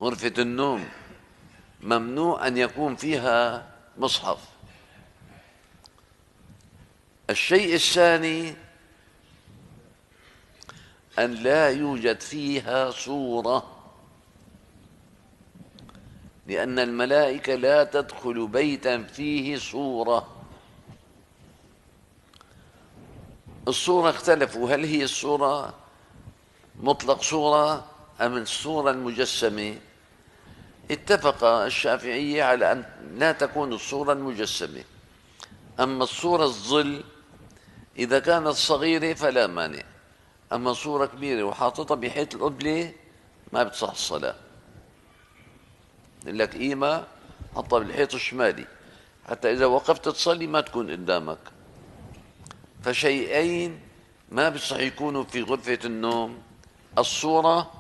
غرفة النوم ممنوع أن يكون فيها مصحف. الشيء الثاني أن لا يوجد فيها صورة، لأن الملائكة لا تدخل بيتا فيه صورة. الصورة اختلفوا، هل هي الصورة مطلق صورة أم الصورة المجسمة؟ اتفق الشافعية على أن لا تكون الصورة المجسمة، أما الصورة الظل إذا كانت صغيرة فلا مانع، أما صورة كبيرة وحاططها بحيث القبلة ما بتصح الصلاة. يقول لك قيمة حطها بالحيط الشمالي حتى إذا وقفت تصلي ما تكون قدامك. فشيئين ما بصح يكونوا في غرفة النوم: الصورة